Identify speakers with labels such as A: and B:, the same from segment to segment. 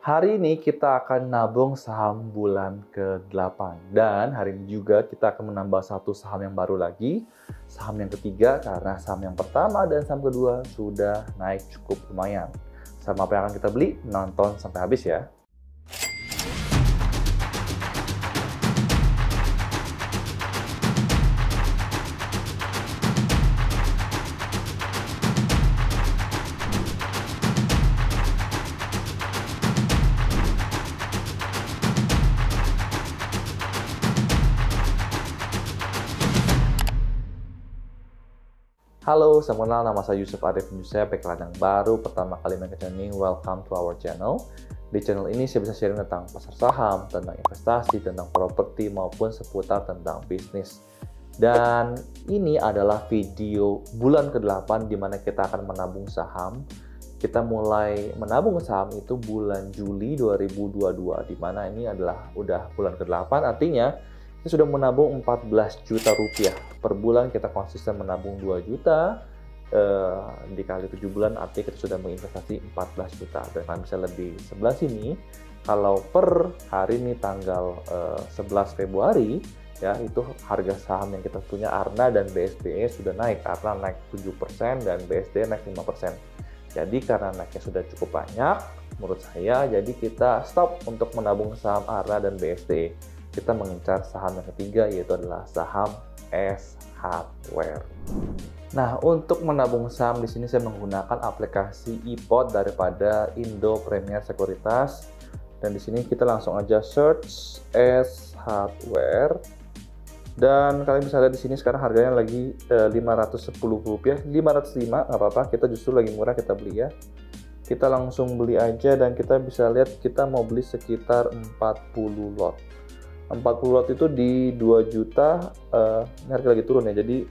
A: Hari ini kita akan nabung saham bulan ke-8. Dan hari ini juga kita akan menambah satu saham yang baru lagi. Saham yang ketiga karena saham yang pertama dan saham kedua sudah naik cukup lumayan. Saham apa yang akan kita beli? Nonton sampai habis ya. Halo, salam kenal, nama saya Yusuf Arif Yusuf, backliner yang baru pertama kali main ke channel ini. Welcome to our channel. Di channel ini saya bisa sharing tentang pasar saham, tentang investasi, tentang properti, maupun seputar tentang bisnis. Dan ini adalah video bulan ke-8 di mana kita akan menabung saham. Kita mulai menabung saham itu bulan Juli 2022, di mana ini adalah udah bulan ke-8, artinya kita sudah menabung 14 juta rupiah. Per bulan kita konsisten menabung 2 juta, dikali 7 bulan artinya kita sudah menginvestasi 14 juta. Dan kalian bisa lihat di sebelah sini, kalau per hari ini tanggal 11 Februari, ya itu harga saham yang kita punya Arna dan BSDE sudah naik. Arna naik 7% dan BSDE naik 5%. Jadi karena naiknya sudah cukup banyak, menurut saya, jadi kita stop untuk menabung saham Arna dan BSDE. Kita mengincar saham yang ketiga, yaitu adalah saham S Hardware. Nah, untuk menabung saham di sini saya menggunakan aplikasi iPod daripada Indo Premier Sekuritas. Dan di sini kita langsung aja search S Hardware. Dan kalian bisa lihat di sini sekarang harganya lagi Rp510, 505, nggak apa-apa. Kita justru lagi murah, kita beli ya. Kita langsung beli aja dan kita bisa lihat kita mau beli sekitar 40 lot. 40 lot itu di 2 juta, ini harga lagi turun ya, jadi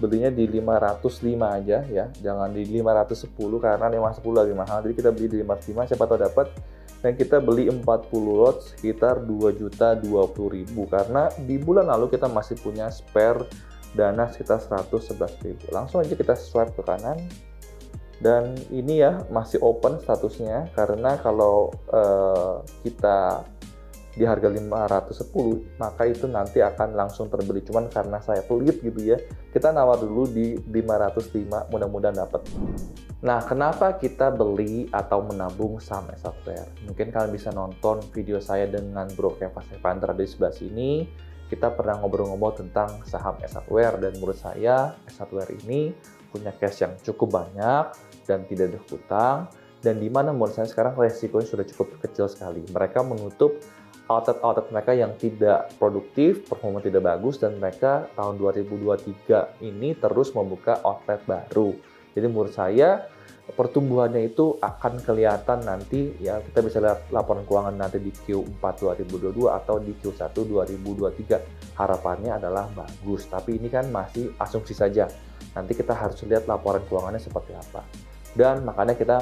A: belinya di 505 aja ya, jangan di 510 karena 510 lagi mahal, jadi kita beli di 505, siapa tahu dapat. Dan kita beli 40 lot sekitar 2 juta 20 ribu, karena di bulan lalu kita masih punya spare dana sekitar 111 ribu. Langsung aja kita swipe ke kanan, dan ini ya masih open statusnya, karena kalau kita di harga 510, maka itu nanti akan langsung terbeli. Cuman karena saya pelit gitu ya, kita nawar dulu di 505, mudah-mudahan dapat. Nah, kenapa kita beli atau menabung saham S Hardware? Mungkin kalian bisa nonton video saya dengan Bro Kevas Evander di sebelah sini. Kita pernah ngobrol-ngobrol tentang saham S Hardware, dan menurut saya S Hardware ini punya cash yang cukup banyak dan tidak ada hutang, dan di mana menurut saya sekarang resikonya sudah cukup kecil sekali. Mereka menutup outlet mereka yang tidak produktif, performa tidak bagus, dan mereka tahun 2023 ini terus membuka outlet baru. Jadi menurut saya pertumbuhannya itu akan kelihatan nanti ya, kita bisa lihat laporan keuangan nanti di Q4 2022 atau di Q1 2023. Harapannya adalah bagus, tapi ini kan masih asumsi saja. Nanti kita harus lihat laporan keuangannya seperti apa. Dan makanya kita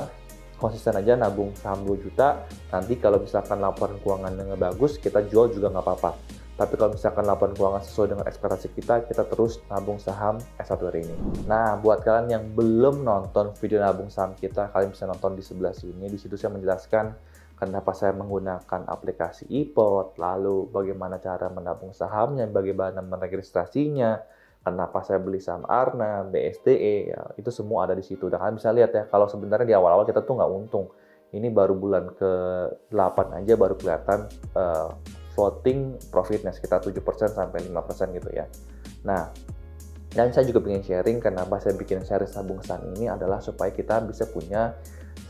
A: konsisten aja nabung saham 2 juta, nanti kalau misalkan laporan keuangan yang bagus, kita jual juga nggak apa-apa. Tapi kalau misalkan laporan keuangan sesuai dengan ekspektasi kita terus nabung saham S Hardware ini. Nah, buat kalian yang belum nonton video nabung saham kita, kalian bisa nonton di sebelah sini. Di situ saya menjelaskan kenapa saya menggunakan aplikasi iPod, lalu bagaimana cara menabung sahamnya, bagaimana meregistrasinya, kenapa saya beli saham Arna, BSDE, ya itu semua ada di situ. Dan kalian bisa lihat ya, kalau sebenarnya di awal-awal kita tuh nggak untung. Ini baru bulan ke-8 aja baru kelihatan floating profitnya sekitar 7% sampai 5% gitu ya. Nah, dan saya juga ingin sharing kenapa saya bikin series tabung saham ini adalah supaya kita bisa punya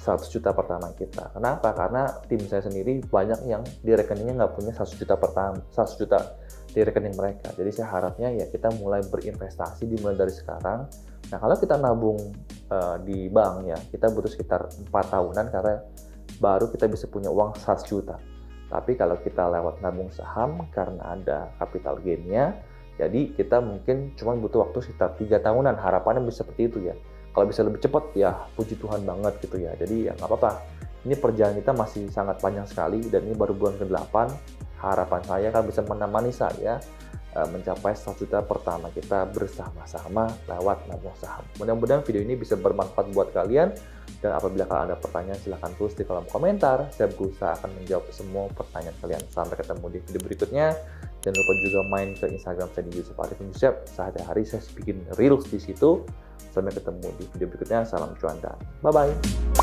A: 100 juta pertama kita. Kenapa? Karena tim saya sendiri banyak yang di rekeningnya nggak punya 100 juta pertama, 100 juta di rekening mereka. Jadi saya harapnya ya kita mulai berinvestasi dimulai dari sekarang. Nah, kalau kita nabung di bank ya, kita butuh sekitar 4 tahunan karena baru kita bisa punya uang 100 juta. Tapi kalau kita lewat nabung saham karena ada capital gain-nya, jadi kita mungkin cuma butuh waktu sekitar 3 tahunan. Harapannya bisa seperti itu ya. Kalau bisa lebih cepat ya puji Tuhan banget gitu ya. Jadi ya nggak apa-apa. Ini perjalanan kita masih sangat panjang sekali dan ini baru bulan ke-8. Harapan saya kan bisa menemani saya mencapai 100 juta pertama kita bersama-sama lewat nabung saham. Mudah-mudahan video ini bisa bermanfaat buat kalian, dan apabila kalian ada pertanyaan silahkan tulis di kolom komentar. Saya berusaha akan menjawab semua pertanyaan kalian. Sampai ketemu di video berikutnya. Jangan lupa juga main ke Instagram saya di Yusuf Arif Yusuf. Sehari-hari saya bikin reels di situ. Sampai ketemu di video berikutnya. Salam cuan dan bye-bye.